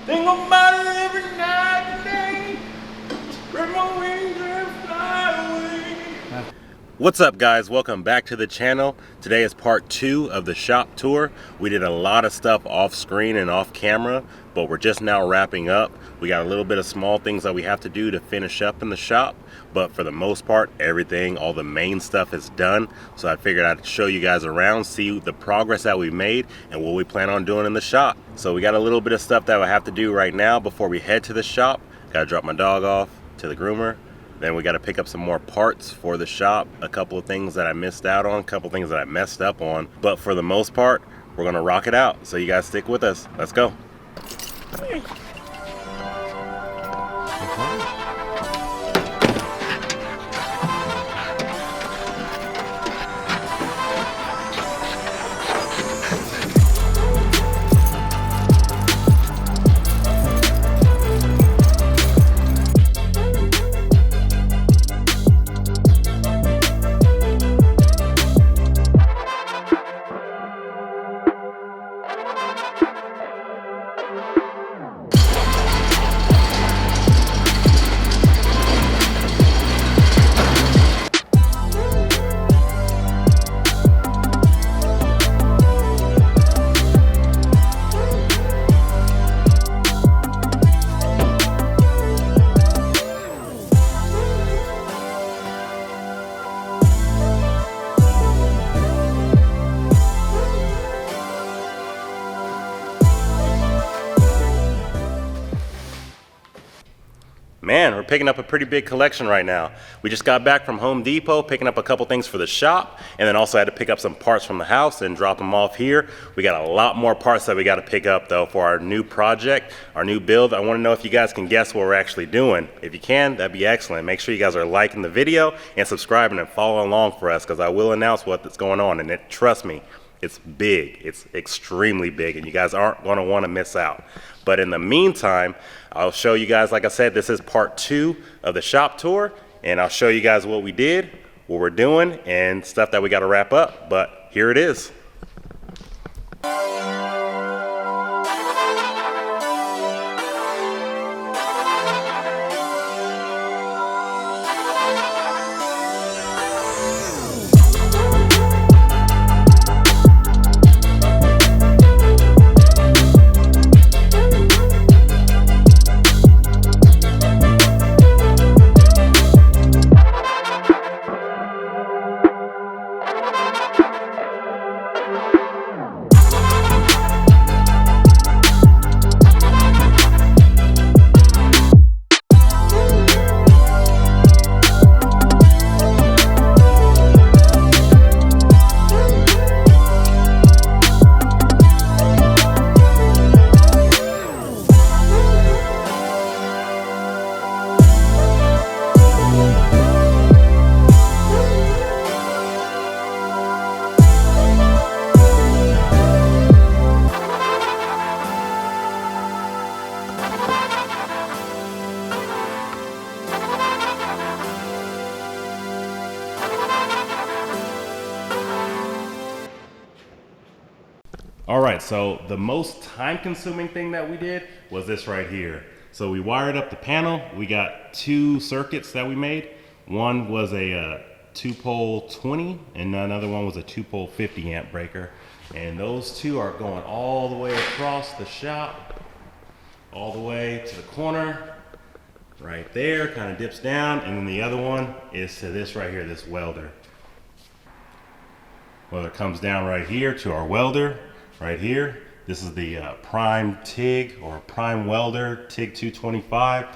Think about it every night and day. Spread my wings and fly away. What's up, guys? Welcome back to the channel. Today is part 2 of the shop tour. We did a lot of stuff off screen and off camera, but we're just now wrapping up. We got a little bit of small things that we have to do to finish up in the shop, but for the most part, everything, all the main stuff is done. So I figured I'd show you guys around, see the progress that we made and what we plan on doing in the shop. So we got a little bit of stuff that I have to do right now before we head to the shop. Gotta drop my dog off to the groomer. Then we got to pick up some more parts for the shop, a couple of things that I missed out on, a couple of things that I messed up on. But for the most part, we're going to rock it out. So you guys stick with us. Let's go. Man, we're picking up a pretty big collection right now. We just got back from Home Depot, picking up a couple things for the shop, and then also had to pick up some parts from the house and drop them off here. We got a lot more parts that we got to pick up though for our new project, our new build. I want to know if you guys can guess what we're actually doing. If you can, that'd be excellent. Make sure you guys are liking the video and subscribing and following along for us, because I will announce what's going on, and trust me, it's big. It's extremely big, and you guys aren't going to want to miss out. But in the meantime, I'll show you guys, like I said, this is part 2 of the shop tour, and I'll show you guys what we did, what we're doing, and stuff that we got to wrap up. But here it is. All right, so the most time-consuming thing that we did was this right here. So we wired up the panel. We got 2 circuits that we made. One was a 2-pole 20, and another one was a 2-pole 50 amp breaker. And those 2 are going all the way across the shop, all the way to the corner, right there, kind of dips down. And then the other one is to this right here, this welder. Well, it comes down right here to our welder. Right here, this is the Prime TIG or Prime Welder TIG 225.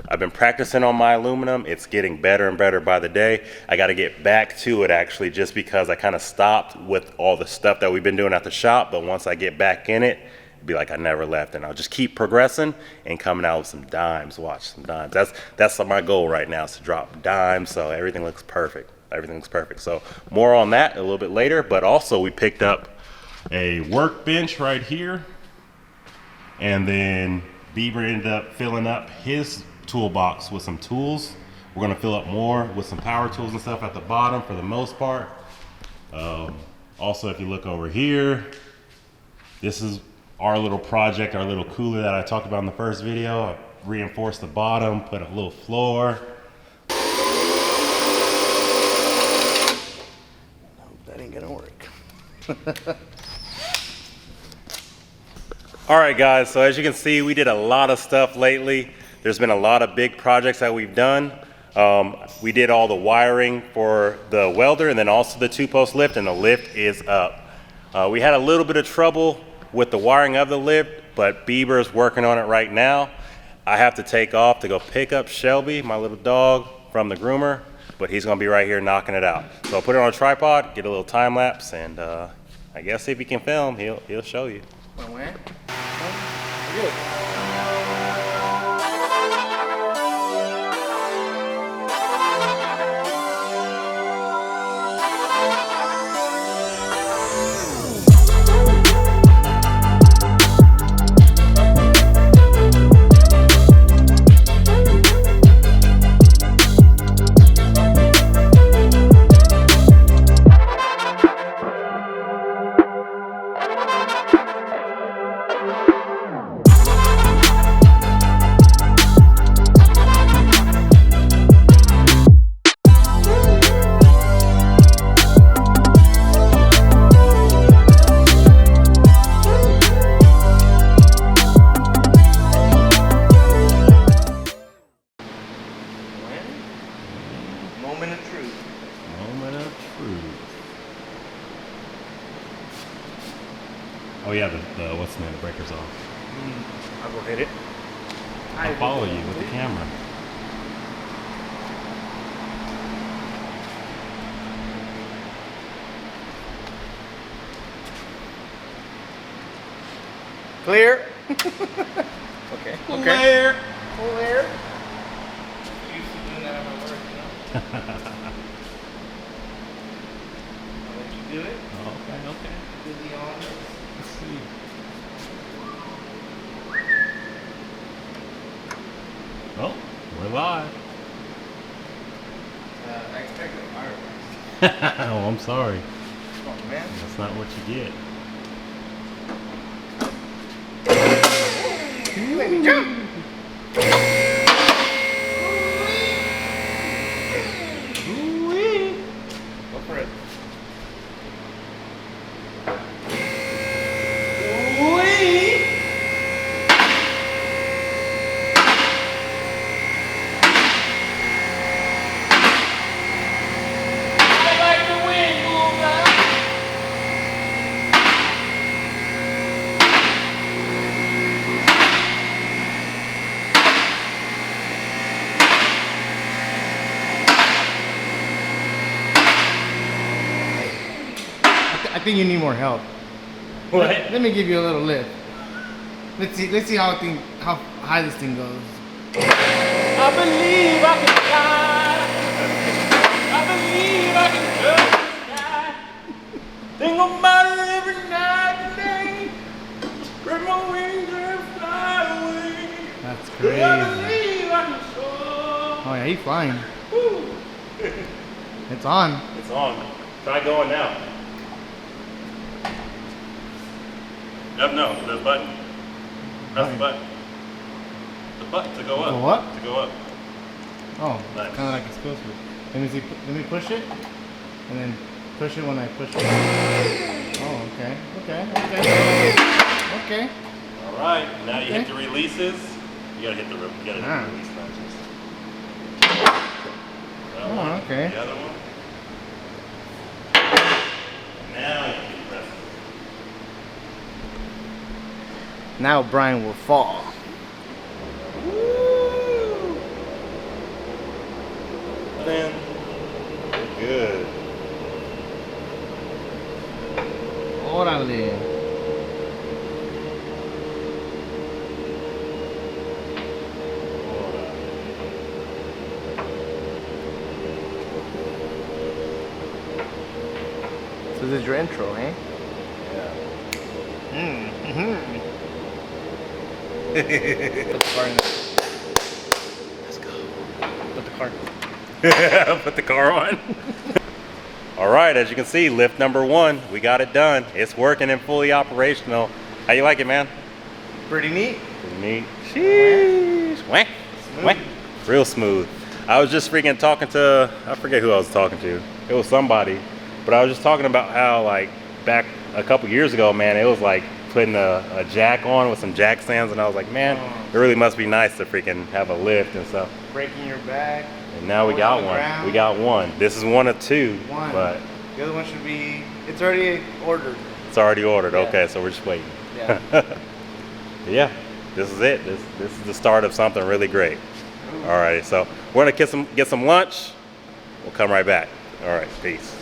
I've been practicing on my aluminum. It's getting better and better by the day. I got to get back to it actually, just because I kind of stopped with all the stuff that we've been doing at the shop. But once I get back in it, it'll be like I never left, and I'll just keep progressing and coming out with some dimes. Watch some dimes. That's my goal right now, is to drop dimes so everything looks perfect. Everything looks perfect. So more on that a little bit later. But also we picked up a workbench right here, and then Bieber ended up filling up his toolbox with some tools. We're gonna fill up more with some power tools and stuff at the bottom for the most part. Also, if you look over here, this is our little project, our little cooler that I talked about in the first video. I reinforced the bottom, put a little floor. That ain't gonna work. All right, guys, so as you can see, we did a lot of stuff lately. There's been a lot of big projects that we've done. We did all the wiring for the welder and then also the 2-post lift, and the lift is up. We had a little bit of trouble with the wiring of the lift, but Bieber is working on it right now. I have to take off to go pick up Shelby, my little dog, from the groomer, but he's gonna be right here knocking it out. So I'll put it on a tripod, get a little time lapse, and I guess if he can film, he'll show you. Good. Moment of truth. Moment of truth. Oh yeah, the what's the name? The breaker's off. I'll go hit it. I'll follow you with the camera. Clear. Okay. Clear. Clear. Used to doing that at my work, you know. I'll let you do it. Okay. Do the honors. Let's see. Oh, we're live. I expected a fire. Oh, I'm sorry. Oh man. That's not what you get. You made me jump. Go for it. I think you need more help. What? Let me give you a little lift. Let's see how high this thing goes. I believe I can fly. I believe I can touch the sky. Think about it every night and day. Spread my wings and fly away. That's I crazy. believe I can soar. Oh yeah, he's flying. Woo. It's on. It's on. Try going now. No, the button. Press the button. The button to go up. Go up? To go up. Oh, Nice. kind of like it's supposed to. Let me see. Let me push it, and then push it when I push it. Oh, okay. All right. Now you hit Okay. the releases. You gotta hit the release notches. That one. Okay. The other one. Now you can press it. Now Brian will fall. Then good. Órale. So this is your intro, eh? Yeah. Put the car in there. Let's go. Put the car. Put the car on. All right, as you can see, lift number 1, we got it done. It's working and fully operational. How you like it, man? Pretty neat. Pretty neat. Sheesh. Wah. Wah. Real smooth. I was just freaking talking to, I forget who I was talking to. It was somebody. But I was just talking about how, like, back a couple years ago, man, it was like putting a jack on with some jack stands, and I was like, man, it really must be nice to freaking have a lift and stuff. Breaking your back. And now we got one. Ground. We got one. This is one of two. One. But the other one should be, it's already ordered. it's already ordered. Yeah. Okay, so we're just waiting. Yeah. Yeah, this is it. This is the start of something really great. All right, so we're gonna get some lunch. We'll come right back. All right, peace.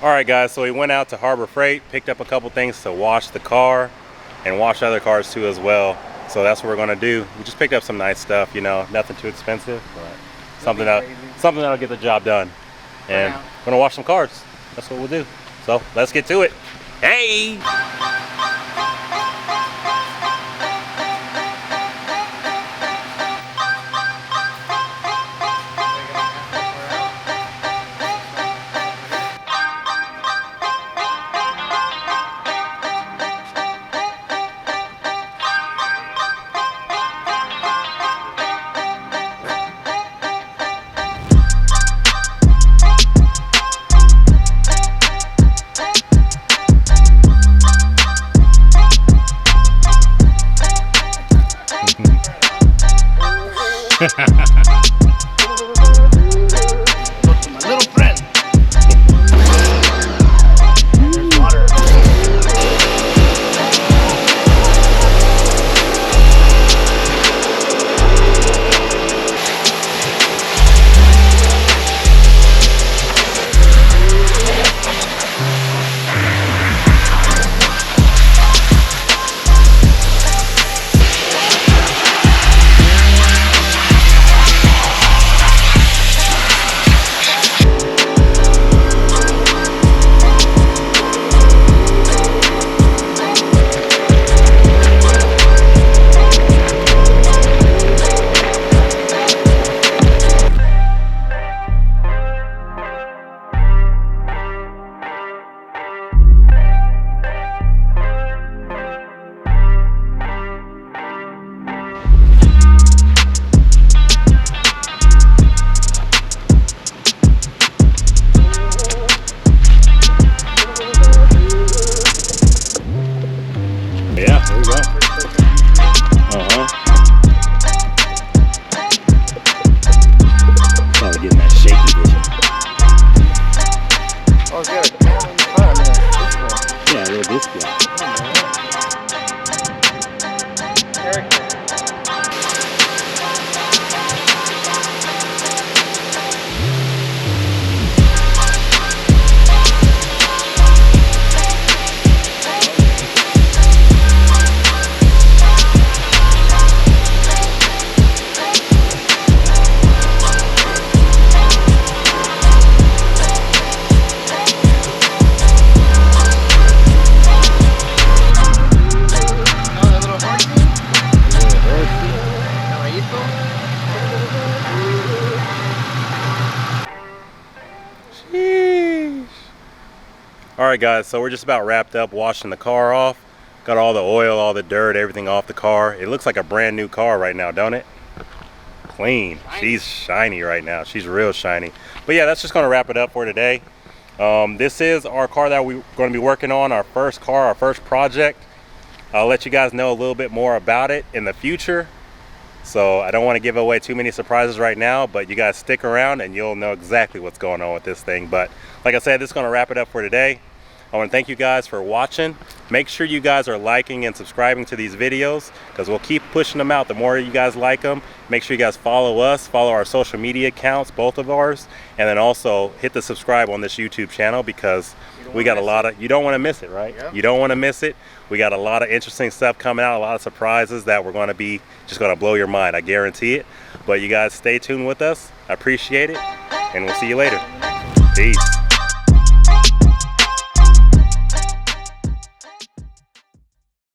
All right, guys, so we went out to Harbor Freight, picked up a couple things to wash the car and wash other cars too as well. So that's what we're gonna do. We just picked up some nice stuff, you know, nothing too expensive, but something that'll get the job done. And we're gonna wash some cars. That's what we'll do. So let's get to it. Hey! My little friend. There's water. Yeah, there we go. Uh-huh. Probably getting that shaky vision. Oh, it's got a camera in the front. I mean, Yeah, a little display. All right, guys, so we're just about wrapped up washing the car off. Got all the oil, all the dirt, everything off the car. It looks like a brand new car right now, don't it? Clean. She's shiny right now. She's real shiny. But yeah, that's just gonna wrap it up for today. This is our car that we're gonna be working on, our first car, our first project. I'll let you guys know a little bit more about it in the future. So I don't want to give away too many surprises right now, but you guys stick around and you'll know exactly what's going on with this thing. But like I said, this is going to wrap it up for today. I want to thank you guys for watching. Make sure you guys are liking and subscribing to these videos, because we'll keep pushing them out. The more you guys like them, make sure you guys follow us, follow our social media accounts, both of ours, and then also hit the subscribe on this YouTube channel, because we got a lot of, you don't want to miss it, right? Yep. You don't want to miss it. We got a lot of interesting stuff coming out, a lot of surprises that we're going to be just going to blow your mind. I guarantee it. But you guys stay tuned with us. I appreciate it, and we'll see you later. Peace.